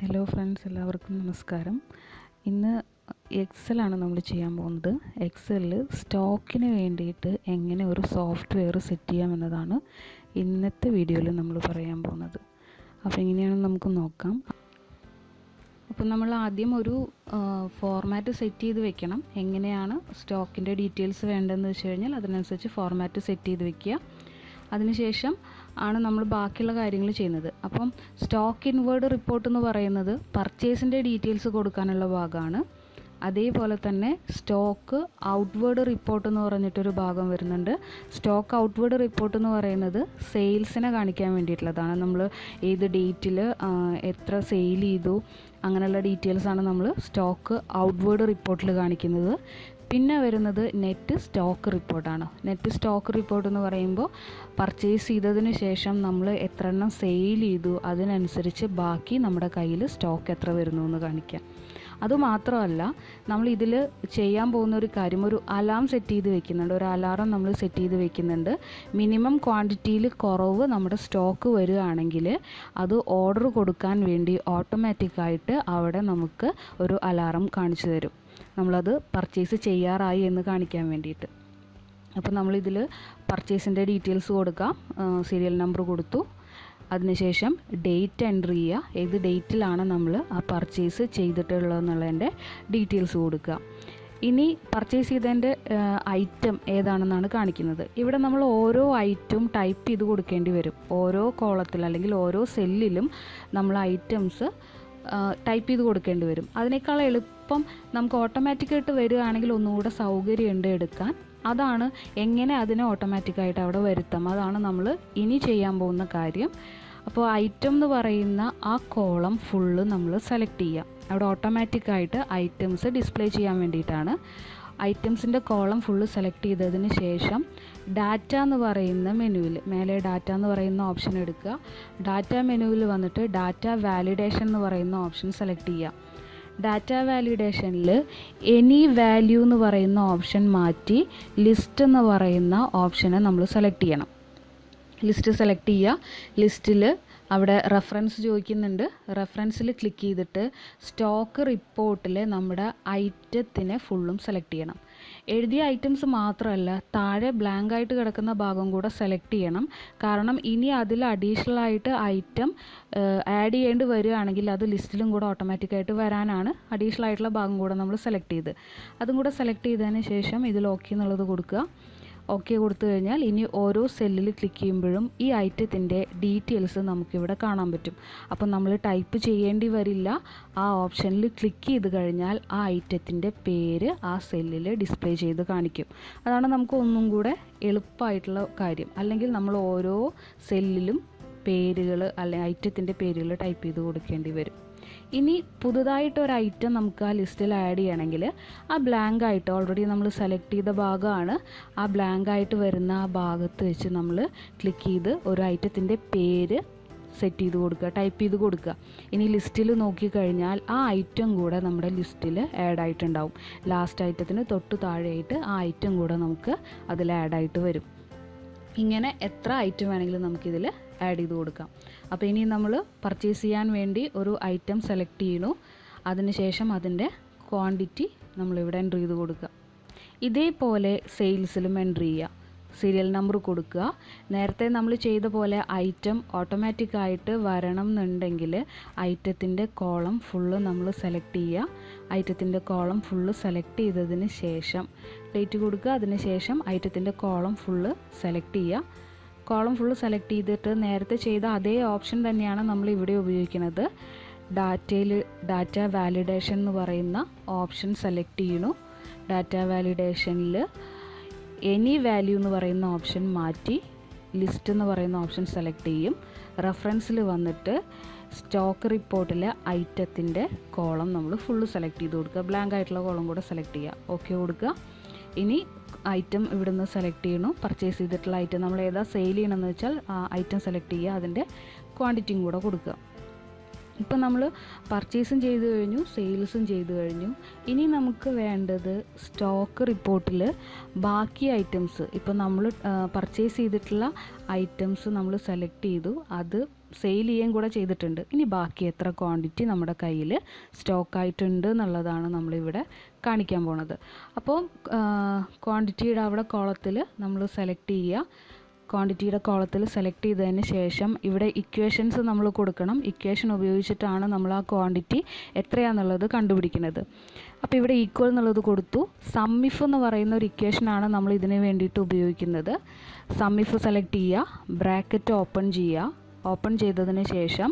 Hello friends, എല്ലാവർക്കും നമസ്കാരം. ഇന്ന് എക്സലാണ് നമ്മൾ ചെയ്യാൻ പോകുന്നത്. എക്സലിൽ സ്റ്റോക്കിന് വേണ്ടിയിട്ട് എങ്ങനെ ഒരു സോഫ്റ്റ്വെയർ സെറ്റ് ചെയ്യാമെന്നതാണ് ഇന്നത്തെ വീഡിയോയിൽ നമ്മൾ പറയാൻ പോകുന്നത്. അപ്പോൾ എങ്ങനെയാണെന്ന് നമുക്ക് നോക്കാം. അപ്പോൾ നമ്മൾ ആദ്യം ഒരു ഫോർമാറ്റ് സെറ്റ് ചെയ്ത് വെക്കണം. എങ്ങനെയാണ് സ്റ്റോക്കിൻ്റെ ഡീറ്റെയിൽസ് വേണ്ടതെന്ന് വെച്ച് കഴിഞ്ഞാൽ അതിനനുസരിച്ച് ഫോർമാറ്റ് സെറ്റ് ചെയ്ത് വെക്കുക. അതിനുശേഷം ആണ് നമ്മൾ ബാക്കിയുള്ള കാര്യങ്ങൾ ചെയ്യുന്നത്. അപ്പം സ്റ്റോക്ക് ഇൻവേർഡ് റിപ്പോർട്ട് എന്ന് പറയുന്നത് പർച്ചേസിൻ്റെ ഡീറ്റെയിൽസ് കൊടുക്കാനുള്ള ഭാഗമാണ്. അതേപോലെ തന്നെ സ്റ്റോക്ക് ഔട്ട്വേർഡ് റിപ്പോർട്ട് എന്ന് പറഞ്ഞിട്ടൊരു ഭാഗം വരുന്നുണ്ട്. സ്റ്റോക്ക് ഔട്ട്വേർഡ് റിപ്പോർട്ട് എന്ന് പറയുന്നത് സെയിൽസിനെ കാണിക്കാൻ വേണ്ടിയിട്ടുള്ളതാണ്. നമ്മൾ ഏത് ഡേറ്റിൽ എത്ര സെയിൽ ചെയ്തു അങ്ങനെയുള്ള ഡീറ്റെയിൽസാണ് നമ്മൾ സ്റ്റോക്ക് ഔട്ട്വേർഡ് റിപ്പോർട്ടിൽ കാണിക്കുന്നത്. പിന്നെ വരുന്നത് നെറ്റ് സ്റ്റോക്ക് റിപ്പോർട്ടാണ്. നെറ്റ് സ്റ്റോക്ക് റിപ്പോർട്ട് എന്ന് പറയുമ്പോൾ പർച്ചേസ് ചെയ്തതിന് ശേഷം നമ്മൾ എത്ര എണ്ണം സെയിൽ ചെയ്തു അതിനനുസരിച്ച് ബാക്കി നമ്മുടെ കയ്യിൽ സ്റ്റോക്ക് എത്ര വരുന്നു എന്ന് കാണിക്കാം. അതുമാത്രമല്ല, നമ്മൾ ഇതിൽ ചെയ്യാൻ പോകുന്ന ഒരു കാര്യം, ഒരു അലാം സെറ്റ് ചെയ്ത് വെക്കുന്നുണ്ട്. ഒരു അലാറം നമ്മൾ സെറ്റ് ചെയ്ത് വെക്കുന്നുണ്ട്. മിനിമം ക്വാണ്ടിറ്റിയിൽ കുറവ് നമ്മുടെ സ്റ്റോക്ക് വരികയാണെങ്കിൽ അത് ഓർഡർ കൊടുക്കാൻ വേണ്ടി ഓട്ടോമാറ്റിക്കായിട്ട് അവിടെ നമുക്ക് ഒരു അലാറം കാണിച്ചു തരും. നമ്മളത് പർച്ചേസ് ചെയ്യാറായി എന്ന് കാണിക്കാൻ വേണ്ടിയിട്ട്. അപ്പോൾ നമ്മളിതിൽ പർച്ചേസിൻ്റെ ഡീറ്റെയിൽസ് കൊടുക്കാം. സീരിയൽ നമ്പർ കൊടുത്തു. അതിനുശേഷം ഡേറ്റ് എൻട്രി ചെയ്യുക. ഏത് ഡേറ്റിലാണ് നമ്മൾ ആ പർച്ചേസ് ചെയ്തിട്ടുള്ളതെന്നുള്ളതിൻ്റെ ഡീറ്റെയിൽസ് കൊടുക്കുക. ഇനി പർച്ചേസ് ചെയ്തതിൻ്റെ ഐറ്റം ഏതാണെന്നാണ് കാണിക്കുന്നത്. ഇവിടെ നമ്മൾ ഓരോ ഐറ്റം ടൈപ്പ് ചെയ്ത് കൊടുക്കേണ്ടി വരും. ഓരോ കോളത്തിൽ അല്ലെങ്കിൽ ഓരോ സെല്ലിലും നമ്മൾ ഐറ്റംസ് ടൈപ്പ് ചെയ്ത് കൊടുക്കേണ്ടി വരും. അതിനേക്കാൾ എളുപ്പം നമുക്ക് ഓട്ടോമാറ്റിക്കായിട്ട് വരികയാണെങ്കിൽ ഒന്നുകൂടെ സൗകര്യമുണ്ട് എടുക്കാൻ. അതാണ് എങ്ങനെ അതിനെ ഓട്ടോമാറ്റിക്കായിട്ട് അവിടെ വരുത്താം, അതാണ് നമ്മൾ ഇനി ചെയ്യാൻ പോകുന്ന കാര്യം. അപ്പോൾ ഐറ്റം എന്ന് പറയുന്ന ആ കോളം ഫുള്ള് നമ്മൾ സെലക്ട് ചെയ്യുക. അവിടെ ഓട്ടോമാറ്റിക്കായിട്ട് ഐറ്റംസ് ഡിസ്പ്ലേ ചെയ്യാൻ വേണ്ടിയിട്ടാണ്. ഐറ്റംസിൻ്റെ കോളം ഫുള്ള് സെലക്ട് ചെയ്തതിന് ശേഷം ഡാറ്റ എന്ന് പറയുന്ന മെനുവിൽ മേലെ ഡാറ്റ എന്ന് പറയുന്ന ഓപ്ഷൻ എടുക്കുക. ഡാറ്റ മെനുവിൽ വന്നിട്ട് ഡാറ്റ വാലിഡേഷൻ എന്ന് പറയുന്ന ഓപ്ഷൻ സെലക്ട് ചെയ്യുക. ഡാറ്റ വാലിഡേഷനിൽ എനി വാല്യൂ എന്ന് പറയുന്ന ഓപ്ഷൻ മാറ്റി ലിസ്റ്റ് എന്ന് പറയുന്ന ഓപ്ഷനെ നമ്മൾ സെലക്ട് ചെയ്യണം. ലിസ്റ്റ് സെലക്ട് ചെയ്യുക. ലിസ്റ്റിൽ അവിടെ റെഫറൻസ് ചോദിക്കുന്നുണ്ട്. റെഫറൻസിൽ ക്ലിക്ക് ചെയ്തിട്ട് സ്റ്റോക്ക് റിപ്പോർട്ടിൽ നമ്മുടെ ഐറ്റത്തിനെ ഫുള്ളും സെലക്ട് ചെയ്യണം. എഴുതിയ ഐറ്റംസ് മാത്രമല്ല, താഴെ ബ്ലാങ്ക് ആയിട്ട് കിടക്കുന്ന ഭാഗം കൂടെ സെലക്ട് ചെയ്യണം. കാരണം ഇനി അതിൽ അഡീഷണൽ ആയിട്ട് ഐറ്റം ആഡ് ചെയ്യേണ്ടി വരികയാണെങ്കിൽ അത് ലിസ്റ്റിലും കൂടെ ഓട്ടോമാറ്റിക്കായിട്ട് വരാനാണ് അഡീഷണൽ ആയിട്ടുള്ള ഭാഗം കൂടെ നമ്മൾ സെലക്ട് ചെയ്ത്. അതും കൂടെ സെലക്ട് ചെയ്തതിന് ശേഷം ഇതിൽ ഓക്കെ എന്നുള്ളത് കൊടുക്കുക. ഓക്കെ കൊടുത്തു കഴിഞ്ഞാൽ ഇനി ഓരോ സെല്ലിൽ ക്ലിക്ക് ചെയ്യുമ്പോഴും ഈ ഐറ്റത്തിൻ്റെ ഡീറ്റെയിൽസ് നമുക്കിവിടെ കാണാൻ പറ്റും. അപ്പം നമ്മൾ ടൈപ്പ് ചെയ്യേണ്ടി വരില്ല. ആ ഓപ്ഷനിൽ ക്ലിക്ക് ചെയ്ത് കഴിഞ്ഞാൽ ആ ഐറ്റത്തിൻ്റെ പേര് ആ സെല്ലിൽ ഡിസ്പ്ലേ ചെയ്ത് കാണിക്കും. അതാണ് നമുക്ക് ഒന്നും കൂടെ എളുപ്പമായിട്ടുള്ള കാര്യം. അല്ലെങ്കിൽ നമ്മൾ ഓരോ സെല്ലിലും പേരുകൾ അല്ലെങ്കിൽ ഐറ്റത്തിൻ്റെ പേരുകൾ ടൈപ്പ് ചെയ്ത് കൊടുക്കേണ്ടി വരും. ഇനി പുതുതായിട്ടൊരു ഐറ്റം നമുക്ക് ആ ലിസ്റ്റിൽ ആഡ് ചെയ്യണമെങ്കിൽ ആ ബ്ലാങ്ക് ആയിട്ട് ഓൾറെഡി നമ്മൾ സെലക്ട് ചെയ്ത ഭാഗമാണ്. ആ ബ്ലാങ്ക് ആയിട്ട് വരുന്ന ആ ഭാഗത്ത് വെച്ച് നമ്മൾ ക്ലിക്ക് ചെയ്ത് ഒരു ഐറ്റത്തിൻ്റെ പേര് സെറ്റ് ചെയ്ത് കൊടുക്കുക, ടൈപ്പ് ചെയ്ത് കൊടുക്കുക. ഇനി ലിസ്റ്റിൽ നോക്കിക്കഴിഞ്ഞാൽ ആ ഐറ്റം കൂടെ നമ്മുടെ ലിസ്റ്റിൽ ആഡ് ആയിട്ടുണ്ടാവും. ലാസ്റ്റ് ഐറ്റത്തിന് തൊട്ട് താഴെയായിട്ട് ആ ഐറ്റം കൂടെ നമുക്ക് അതിൽ ആഡ് ആയിട്ട് വരും. ഇങ്ങനെ എത്ര ഐറ്റം വേണമെങ്കിലും നമുക്കിതിൽ ആഡ് ചെയ്ത് കൊടുക്കാം. അപ്പോൾ ഇനി നമ്മൾ പർച്ചേസ് ചെയ്യാൻ വേണ്ടി ഒരു ഐറ്റം സെലക്ട് ചെയ്യണു. അതിനുശേഷം അതിൻ്റെ ക്വാണ്ടിറ്റി നമ്മളിവിടെ എൻട്രി ചെയ്ത് കൊടുക്കുക. ഇതേപോലെ സെയിൽസിലും എൻട്രി ചെയ്യുക. സീരിയൽ നമ്പർ കൊടുക്കുക. നേരത്തെ നമ്മൾ ചെയ്ത പോലെ ഐറ്റം ഓട്ടോമാറ്റിക്കായിട്ട് വരണം എന്നുണ്ടെങ്കിൽ ഐറ്റത്തിൻ്റെ കോളം ഫുള്ള് നമ്മൾ സെലക്ട് ചെയ്യുക. ഐറ്റത്തിൻ്റെ കോളം ഫുള്ള് സെലക്ട് ചെയ്തതിന് ശേഷം ഡേറ്റ് കൊടുക്കുക. അതിന് ശേഷം ഐറ്റത്തിൻ്റെ കോളം ഫുള്ള് സെലക്ട് ചെയ്യുക. കോളം ഫുള്ള് സെലക്ട് ചെയ്തിട്ട് നേരത്തെ ചെയ്ത അതേ ഓപ്ഷൻ തന്നെയാണ് നമ്മൾ ഇവിടെ ഉപയോഗിക്കുന്നത്. ഡാറ്റ വാലിഡേഷൻ എന്ന് പറയുന്ന ഓപ്ഷൻ സെലക്ട് ചെയ്യണു. ഡാറ്റ വാലിഡേഷനിൽ എനി വാല്യൂ എന്ന് പറയുന്ന ഓപ്ഷൻ മാറ്റി ലിസ്റ്റ് എന്ന് പറയുന്ന ഓപ്ഷൻ സെലക്ട് ചെയ്യും. റെഫറൻസിൽ വന്നിട്ട് സ്റ്റോക്ക് റിപ്പോർട്ടിലെ ഐറ്റത്തിൻ്റെ കോളം നമ്മൾ ഫുള്ള് സെലക്ട് ചെയ്ത് കൊടുക്കുക. ബ്ലാങ്ക് ആയിട്ടുള്ള കോളം കൂടെ സെലക്ട് ചെയ്യുക. ഓക്കെ കൊടുക്കുക. ഇനി ഐറ്റം ഇവിടുന്ന് സെലക്ട് ചെയ്യണു. പർച്ചേസ് ചെയ്തിട്ടുള്ള ഐറ്റം നമ്മൾ ഏതാ സെയിൽ ചെയ്യണമെന്ന് വെച്ചാൽ ആ ഐറ്റം സെലക്ട് ചെയ്യുക. അതിൻ്റെ ക്വാണ്ടിറ്റിയും കൂടെ കൊടുക്കുക. ഇപ്പോൾ നമ്മൾ പർച്ചേസും ചെയ്തു കഴിഞ്ഞു, സെയിൽസും ചെയ്തു കഴിഞ്ഞു. ഇനി നമുക്ക് വേണ്ടത് സ്റ്റോക്ക് റിപ്പോർട്ടിൽ ബാക്കി ഐറ്റംസ്, ഇപ്പോൾ നമ്മൾ പർച്ചേസ് ചെയ്തിട്ടുള്ള ഐറ്റംസ് നമ്മൾ സെലക്ട് ചെയ്തു, അത് സെയിൽ ചെയ്യുകയും കൂടെ ചെയ്തിട്ടുണ്ട്. ഇനി ബാക്കി എത്ര ക്വാണ്ടിറ്റി നമ്മുടെ കയ്യിൽ സ്റ്റോക്കായിട്ടുണ്ട് എന്നുള്ളതാണ് നമ്മളിവിടെ കാണിക്കാൻ പോണത്. അപ്പോൾ ക്വാണ്ടിറ്റിയുടെ അവിടെ കോളത്തിൽ നമ്മൾ സെലക്ട് ചെയ്യുക. ക്വാണ്ടിറ്റിയുടെ കോളത്തിൽ സെലക്ട് ചെയ്തതിന് ശേഷം ഇവിടെ ഇക്വേഷൻസ് നമ്മൾ കൊടുക്കണം. ഇക്വേഷൻ ഉപയോഗിച്ചിട്ടാണ് നമ്മൾ ആ ക്വാണ്ടിറ്റി എത്രയാണെന്നുള്ളത് കണ്ടുപിടിക്കുന്നത്. അപ്പോൾ ഇവിടെ ഈക്വൽ എന്നുള്ളത് കൊടുത്തു. സം ഇഫ് എന്ന് പറയുന്ന ഒരു ഇക്വേഷനാണ് നമ്മൾ ഇതിന് വേണ്ടിയിട്ട് ഉപയോഗിക്കുന്നത്. സം ഇഫ് സെലക്ട് ചെയ്യുക, ബ്രാക്കറ്റ് ഓപ്പൺ ചെയ്യുക. ഓപ്പൺ ചെയ്തതിന് ശേഷം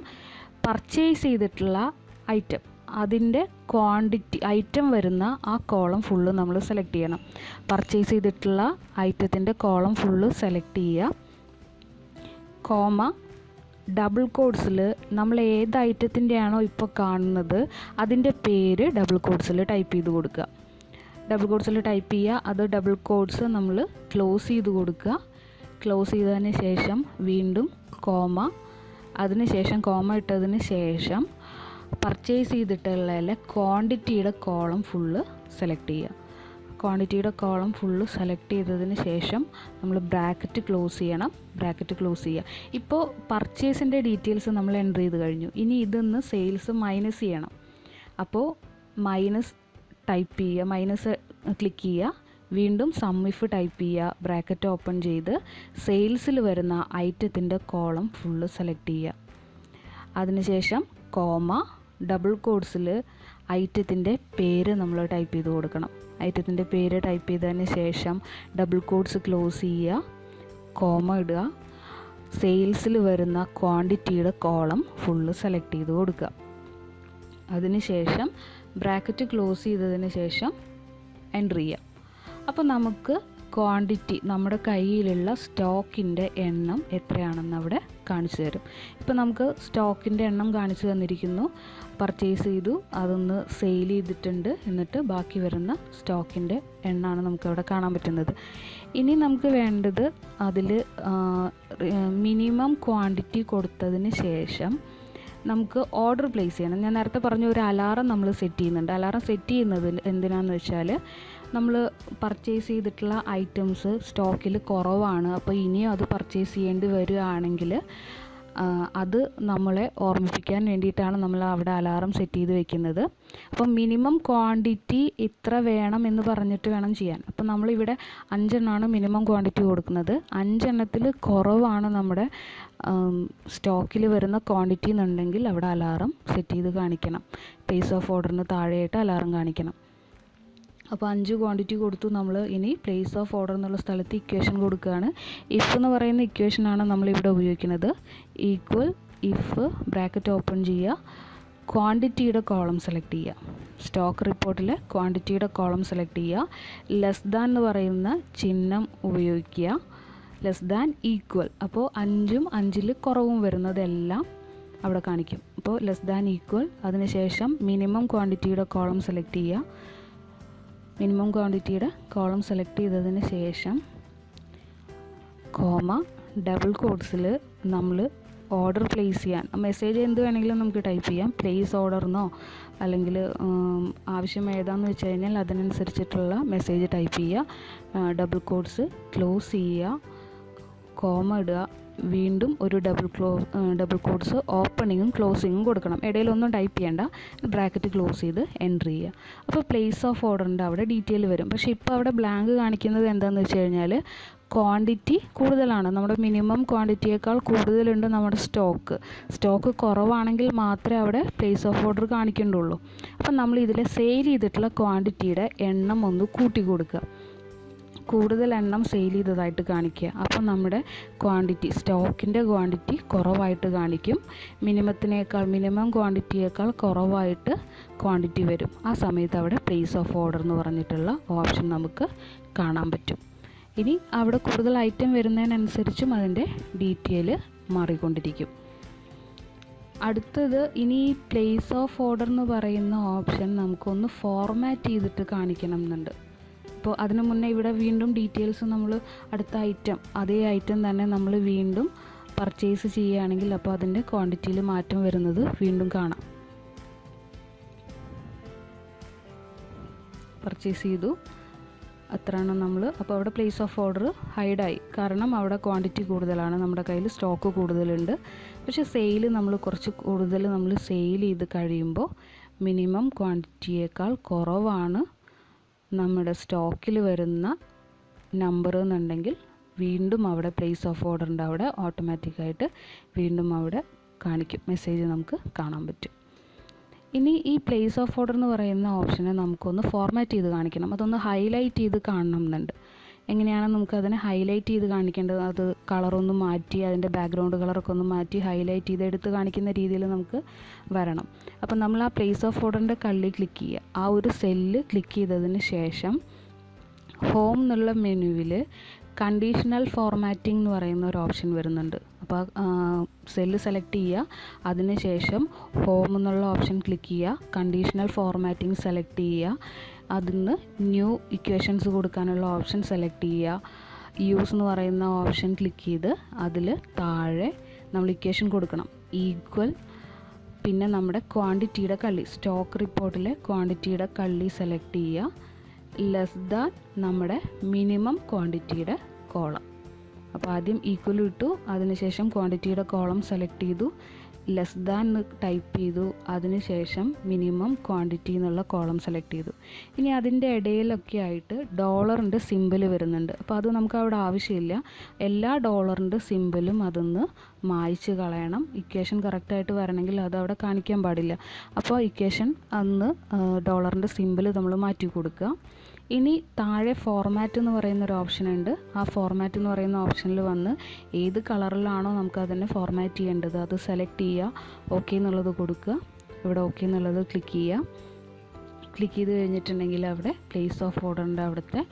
പർച്ചേസ് ചെയ്തിട്ടുള്ള ഐറ്റം, അതിൻ്റെ ക്വാണ്ടിറ്റി, ഐറ്റം വരുന്ന ആ കോളം ഫുള്ള് നമ്മൾ സെലക്ട് ചെയ്യണം. പർച്ചേസ് ചെയ്തിട്ടുള്ള ഐറ്റത്തിൻ്റെ കോളം ഫുള്ള് സെലക്ട് ചെയ്യുക. കോമ ഡബിൾ കോഡ്സിൽ നമ്മൾ ഏത് ഐറ്റത്തിൻ്റെ ആണോ ഇപ്പോൾ കാണുന്നത് അതിൻ്റെ പേര് ഡബിൾ കോഡ്സിൽ ടൈപ്പ് ചെയ്ത് കൊടുക്കുക. ഡബിൾ കോഡ്സിൽ ടൈപ്പ് ചെയ്യുക. അത് ഡബിൾ കോഡ്സ് നമ്മൾ ക്ലോസ് ചെയ്ത് കൊടുക്കുക. ക്ലോസ് ചെയ്തതിന് ശേഷം വീണ്ടും കോമ, അതിന് ശേഷം കോമ ഇട്ടതിന് ശേഷം പർച്ചേസ് ചെയ്തിട്ടുള്ള ക്വാണ്ടിറ്റിയുടെ കോളം ഫുള്ള് സെലക്ട് ചെയ്യുക. ക്വാണ്ടിറ്റിയുടെ കോളം ഫുള്ള് സെലക്ട് ചെയ്തതിന് ശേഷം നമ്മൾ ബ്രാക്കറ്റ് ക്ലോസ് ചെയ്യണം. ബ്രാക്കറ്റ് ക്ലോസ് ചെയ്യുക. ഇപ്പോൾ പർച്ചേസിൻ്റെ ഡീറ്റെയിൽസ് നമ്മൾ എൻ്റർ ചെയ്ത് കഴിഞ്ഞു. ഇനി ഇതൊന്ന് സെയിൽസ് മൈനസ് ചെയ്യണം. അപ്പോൾ മൈനസ് ടൈപ്പ് ചെയ്യുക, മൈനസ് ക്ലിക്ക് ചെയ്യുക. വീണ്ടും സം ഇഫ് ടൈപ്പ് ചെയ്യുക, ബ്രാക്കറ്റ് ഓപ്പൺ ചെയ്ത് സെയിൽസിൽ വരുന്ന ഐറ്റത്തിൻ്റെ കോളം ഫുള്ള് സെലക്ട് ചെയ്യുക. അതിനുശേഷം കോമ ഡബിൾ കോഡ്സിൽ ഐറ്റത്തിൻ്റെ പേര് നമ്മൾ ടൈപ്പ് ചെയ്ത് കൊടുക്കണം. ഐറ്റത്തിൻ്റെ പേര് ടൈപ്പ് ചെയ്തതിന് ശേഷം ഡബിൾ കോഡ്സ് ക്ലോസ് ചെയ്യുക, കോമ ഇടുക. സെയിൽസിൽ വരുന്ന ക്വാണ്ടിറ്റിയുടെ കോളം ഫുള്ള് സെലക്ട് ചെയ്ത് കൊടുക്കുക. അതിനുശേഷം ബ്രാക്കറ്റ് ക്ലോസ് ചെയ്തതിന് ശേഷം എൻ്റർ ചെയ്യുക. അപ്പോൾ നമുക്ക് ക്വാണ്ടിറ്റി, നമ്മുടെ കയ്യിലുള്ള സ്റ്റോക്കിൻ്റെ എണ്ണം എത്രയാണെന്ന് അവിടെ കാണിച്ചു തരും. ഇപ്പോൾ നമുക്ക് സ്റ്റോക്കിൻ്റെ എണ്ണം കാണിച്ചു തന്നിരിക്കുന്നു. പർച്ചേസ് ചെയ്തു, അതൊന്ന് സെയിൽ ചെയ്തിട്ടുണ്ട്, എന്നിട്ട് ബാക്കി വരുന്ന സ്റ്റോക്കിൻ്റെ എണ്ണമാണ് നമുക്കവിടെ കാണാൻ പറ്റുന്നത്. ഇനി നമുക്ക് വേണ്ടത് അതിൽ മിനിമം ക്വാണ്ടിറ്റി കൊടുത്തതിന് ശേഷം നമുക്ക് ഓർഡർ പ്ലേസ് ചെയ്യണം. ഞാൻ നേരത്തെ പറഞ്ഞ ഒരു അലാറം നമ്മൾ സെറ്റ് ചെയ്യുന്നുണ്ട്. അലാറം സെറ്റ് ചെയ്യുന്നത് എന്തിനാണെന്ന് വെച്ചാൽ നമ്മൾ പർച്ചേസ് ചെയ്തിട്ടുള്ള ഐറ്റംസ് സ്റ്റോക്കിൽ കുറവാണ്, അപ്പോൾ ഇനിയും അത് പർച്ചേസ് ചെയ്യേണ്ടി വരികയാണെങ്കിൽ അത് നമ്മളെ ഓർമ്മിപ്പിക്കാൻ വേണ്ടിയിട്ടാണ് നമ്മൾ അവിടെ അലാറം സെറ്റ് ചെയ്ത് വെക്കുന്നത്. അപ്പം മിനിമം ക്വാണ്ടിറ്റി ഇത്ര വേണം എന്ന് പറഞ്ഞിട്ട് വേണം ചെയ്യാൻ. അപ്പം നമ്മളിവിടെ 5 എണ്ണമാണ് മിനിമം ക്വാണ്ടിറ്റി കൊടുക്കുന്നത്. 5 എണ്ണത്തിൽ കുറവാണ് നമ്മുടെ സ്റ്റോക്കിൽ വരുന്ന ക്വാണ്ടിറ്റി എന്നുണ്ടെങ്കിൽ അവിടെ അലാറം സെറ്റ് ചെയ്ത് കാണിക്കണം. പ്ലേസ് ഓഫ് ഓർഡറിന് താഴെയായിട്ട് അലാറം കാണിക്കണം. അപ്പോൾ 5 ക്വാണ്ടിറ്റി കൊടുത്തു. നമ്മൾ ഇനി പ്ലേസ് ഓഫ് ഓർഡർ എന്നുള്ള സ്ഥലത്ത് ഇക്വേഷൻ കൊടുക്കുകയാണ്. ഇഫ് എന്ന് പറയുന്ന ഇക്വേഷനാണ് നമ്മളിവിടെ ഉപയോഗിക്കുന്നത്. ഈക്വൽ ഇഫ് ബ്രാക്കറ്റ് ഓപ്പൺ ചെയ്യുക, ക്വാണ്ടിറ്റിയുടെ കോളം സെലക്ട് ചെയ്യുക. സ്റ്റോക്ക് റിപ്പോർട്ടിലെ ക്വാണ്ടിറ്റിയുടെ കോളം സെലക്ട് ചെയ്യുക. ലെസ് ദാൻ എന്ന് പറയുന്ന ചിഹ്നം ഉപയോഗിക്കുക. ലെസ് ദാൻ ഈക്വൽ, അപ്പോൾ 5ഉം 5ൽ കുറവും വരുന്നതെല്ലാം അവിടെ കാണിക്കും. അപ്പോൾ ലെസ് ദാൻ ഈക്വൽ, അതിനുശേഷം മിനിമം ക്വാണ്ടിറ്റിയുടെ കോളം സെലക്ട് ചെയ്യുക. മിനിമം ക്വാണ്ടിറ്റിയുടെ കോളം സെലക്ട് ചെയ്തതിന് ശേഷം കോമ ഡബിൾ കോഡ്സിൽ നമ്മൾ ഓർഡർ പ്ലേസ് ചെയ്യാൻ മെസ്സേജ് എന്ത് വേണമെങ്കിലും നമുക്ക് ടൈപ്പ് ചെയ്യാം. പ്ലേസ് ഓർഡർന്നോ അല്ലെങ്കിൽ ആവശ്യം ഏതാണെന്ന് വെച്ച് കഴിഞ്ഞാൽ അതിനനുസരിച്ചിട്ടുള്ള മെസ്സേജ് ടൈപ്പ് ചെയ്യുക. ഡബിൾ കോഡ്സ് ക്ലോസ് ചെയ്യുക, കോമ ഇടുക. വീണ്ടും ഒരു ഡബിൾ കോഡ്സ് ഓപ്പണിങ്ങും ക്ലോസിങ്ങും കൊടുക്കണം. ഇടയിലൊന്നും ടൈപ്പ് ചെയ്യേണ്ട. ബ്രാക്കറ്റ് ക്ലോസ് ചെയ്ത് എൻ്റർ ചെയ്യുക. അപ്പോൾ പ്ലേസ് ഓഫ് ഓർഡറിൻ്റെ അവിടെ ഡീറ്റെയിൽ വരും. പക്ഷേ ഇപ്പോൾ അവിടെ ബ്ലാങ്ക് കാണിക്കുന്നത് എന്താണെന്ന് വെച്ച് കഴിഞ്ഞാൽ ക്വാണ്ടിറ്റി കൂടുതലാണ്. നമ്മുടെ മിനിമം ക്വാണ്ടിറ്റിയേക്കാൾ കൂടുതലുണ്ട് നമ്മുടെ സ്റ്റോക്ക് കുറവാണെങ്കിൽ മാത്രമേ അവിടെ പ്ലേസ് ഓഫ് ഓർഡർ കാണിക്കേണ്ടുള്ളൂ. അപ്പം നമ്മൾ ഇതിൽ സെയിൽ ചെയ്തിട്ടുള്ള ക്വാണ്ടിറ്റിയുടെ എണ്ണം ഒന്ന് കൂട്ടി കൊടുക്കുക. കൂടുതൽ എണ്ണം സെയിൽ ചെയ്തതായിട്ട് കാണിക്കുക. അപ്പം നമ്മുടെ സ്റ്റോക്കിൻ്റെ ക്വാണ്ടിറ്റി കുറവായിട്ട് കാണിക്കും. മിനിമം ക്വാണ്ടിറ്റിയേക്കാൾ കുറവായിട്ട് ക്വാണ്ടിറ്റി വരും. ആ സമയത്ത് അവിടെ പ്ലേസ് ഓഫ് ഓർഡർ എന്ന് പറഞ്ഞിട്ടുള്ള ഓപ്ഷൻ നമുക്ക് കാണാൻ പറ്റും. ഇനി അവിടെ കൂടുതൽ ഐറ്റം വരുന്നതിനനുസരിച്ചും അതിൻ്റെ ഡീറ്റെയിൽ മാറിക്കൊണ്ടിരിക്കും. അടുത്തത് ഇനി പ്ലേസ് ഓഫ് ഓർഡർ എന്ന് പറയുന്ന ഓപ്ഷൻ നമുക്കൊന്ന് ഫോർമാറ്റ് ചെയ്തിട്ട് കാണിക്കണം എന്നുണ്ട്. അപ്പോൾ അതിന് മുന്നേ ഇവിടെ വീണ്ടും ഡീറ്റെയിൽസ് നമ്മൾ അടുത്ത അതേ ഐറ്റം തന്നെ നമ്മൾ വീണ്ടും പർച്ചേസ് ചെയ്യുകയാണെങ്കിൽ അപ്പോൾ അതിൻ്റെ ക്വാണ്ടിറ്റിയിൽ മാറ്റം വരുന്നത് വീണ്ടും കാണാം. പർച്ചേസ് ചെയ്തു, അത്രയാണ് നമ്മൾ. അപ്പോൾ അവിടെ പ്ലേസ് ഓഫ് ഓർഡർ ഹൈഡായി, കാരണം അവിടെ ക്വാണ്ടിറ്റി കൂടുതലാണ്, നമ്മുടെ കയ്യിൽ സ്റ്റോക്ക് കൂടുതലുണ്ട്. പക്ഷേ സെയിൽ നമ്മൾ കുറച്ച് കൂടുതൽ നമ്മൾ സെയിൽ ചെയ്ത് കഴിയുമ്പോൾ മിനിമം ക്വാണ്ടിറ്റിയേക്കാൾ കുറവാണ് നമ്മുടെ സ്റ്റോക്കിൽ വരുന്ന നമ്പർ എന്നുണ്ടെങ്കിൽ വീണ്ടും അവിടെ പ്ലേസ് ഓഫ് ഓർഡറിൻ്റെ അവിടെ ഓട്ടോമാറ്റിക്കായിട്ട് വീണ്ടും അവിടെ കാണിക്കും, മെസ്സേജ് നമുക്ക് കാണാൻ പറ്റും. ഇനി ഈ പ്ലേസ് ഓഫ് ഓർഡർ എന്ന് പറയുന്ന ഓപ്ഷനെ നമുക്കൊന്ന് ഫോർമാറ്റ് ചെയ്ത് കാണിക്കണം, അതൊന്ന് ഹൈലൈറ്റ് ചെയ്ത് കാണണം എന്നുണ്ട്. എങ്ങനെയാണ് നമുക്കതിനെ ഹൈലൈറ്റ് ചെയ്ത് കാണിക്കേണ്ടത്? അത് കളറൊന്ന് മാറ്റി, അതിൻ്റെ ബാക്ക്ഗ്രൗണ്ട് കളറൊക്കെ ഒന്ന് മാറ്റി ഹൈലൈറ്റ് ചെയ്ത് എടുത്ത് കാണിക്കുന്ന രീതിയിൽ നമുക്ക് വരണം. അപ്പം നമ്മൾ ആ പ്ലേസ് ഓഫ് ഓർഡറിൻ്റെ കള്ളി ക്ലിക്ക് ചെയ്യുക. ആ ഒരു സെല്ല് ക്ലിക്ക് ചെയ്തതിന് ശേഷം ഹോം എന്നുള്ള മെനുവിൽ കണ്ടീഷണൽ ഫോർമാറ്റിംഗ് എന്ന് പറയുന്ന ഒരു ഓപ്ഷൻ വരുന്നുണ്ട്. അപ്പോൾ സെല്ല് സെലക്ട് ചെയ്യുക, അതിനുശേഷം ഹോം എന്നുള്ള ഓപ്ഷൻ ക്ലിക്ക് ചെയ്യുക, കണ്ടീഷണൽ ഫോർമാറ്റിംഗ് സെലക്ട് ചെയ്യുക, അതിന്ന് ന്യൂ ഇക്വേഷൻസ് കൊടുക്കാനുള്ള ഓപ്ഷൻ സെലക്ട് ചെയ്യുക, യൂസ് എന്ന് പറയുന്ന ഓപ്ഷൻ ക്ലിക്ക് ചെയ്ത് അതിൽ താഴെ നമ്മൾ ഇക്വേഷൻ കൊടുക്കണം, ഈക്വൽ, പിന്നെ നമ്മുടെ ക്വാണ്ടിറ്റിയുടെ കള്ളി, സ്റ്റോക്ക് റിപ്പോർട്ടിലെ ക്വാണ്ടിറ്റിയുടെ കള്ളി സെലക്ട് ചെയ്യുക, ലെസ് ദാൻ നമ്മുടെ മിനിമം ക്വാണ്ടിറ്റിയുടെ കോളം. അപ്പോൾ ആദ്യം ഈക്വൽ ഇട്ടു, അതിനുശേഷം ക്വാണ്ടിറ്റിയുടെ കോളം സെലക്ട് ചെയ്തു, ലെസ് ദാൻ ടൈപ്പ് ചെയ്തു, അതിനുശേഷം മിനിമം ക്വാണ്ടിറ്റി എന്നുള്ള കോളം സെലക്ട് ചെയ്തു. ഇനി അതിൻ്റെ ഇടയിലൊക്കെ ആയിട്ട് ഡോളറിൻ്റെ സിമ്പിൾ വരുന്നുണ്ട്. അപ്പോൾ അത് നമുക്ക് അവിടെ ആവശ്യമില്ല, എല്ലാ ഡോളറിൻ്റെ സിമ്പിളും അതൊന്ന് മായ്ച്ച് കളയണം. ഇക്വേഷൻ കറക്റ്റായിട്ട് വരണമെങ്കിൽ അത് അവിടെ കാണിക്കാൻ പാടില്ല. അപ്പോൾ ഇക്വേഷൻ അന്ന് ഡോളറിൻ്റെ സിമ്പിൾ നമ്മൾ മാറ്റി കൊടുക്കുക. ഇനി താഴെ ഫോർമാറ്റ് എന്ന് പറയുന്ന ഒരു ഓപ്ഷൻ ഉണ്ട്. ആ ഫോർമാറ്റ് എന്ന് പറയുന്ന ഓപ്ഷനിൽ വന്ന് ഏത് കളറിലാണോ നമുക്ക് അതിനെ ഫോർമാറ്റ് ചെയ്യേണ്ടത് അത് സെലക്ട് ചെയ്യുക, ഓക്കെ എന്നുള്ളത് കൊടുക്കുക. ഇവിടെ ഓക്കെ എന്നുള്ളത് ക്ലിക്ക് ചെയ്യുക. ക്ലിക്ക് ചെയ്ത് കഴിഞ്ഞിട്ടുണ്ടെങ്കിൽ അവിടെ പ്ലേസ് ഓഫ് ഓർഡറിൻ്റെ അവിടുത്തെ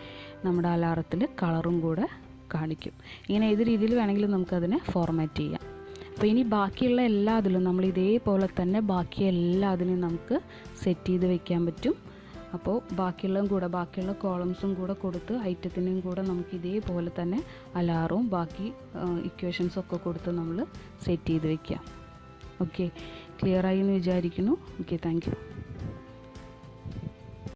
നമ്മുടെ അലാറത്തിൽ കളറും കൂടെ കാണിക്കും. ഇങ്ങനെ ഏത് രീതിയിൽ വേണമെങ്കിലും നമുക്കതിനെ ഫോർമാറ്റ് ചെയ്യാം. അപ്പോൾ ഇനി ബാക്കിയുള്ള എല്ലാ അതിലും നമ്മൾ ഇതേപോലെ തന്നെ ബാക്കി എല്ലാ അതിനും നമുക്ക് സെറ്റ് ചെയ്ത് വെക്കാൻ പറ്റും. അപ്പോൾ ബാക്കിയുള്ള കോളംസും കൂടെ കൊടുത്ത് ഐറ്റത്തിനെയും കൂടെ നമുക്ക് ഇതേപോലെ തന്നെ അലാറും ബാക്കി ഇക്വേഷൻസൊക്കെ കൊടുത്ത് നമ്മൾ സെറ്റ് ചെയ്ത് വയ്ക്കാം. ഓക്കെ, ക്ലിയറായി എന്ന് വിചാരിക്കുന്നു. Okay, thank you.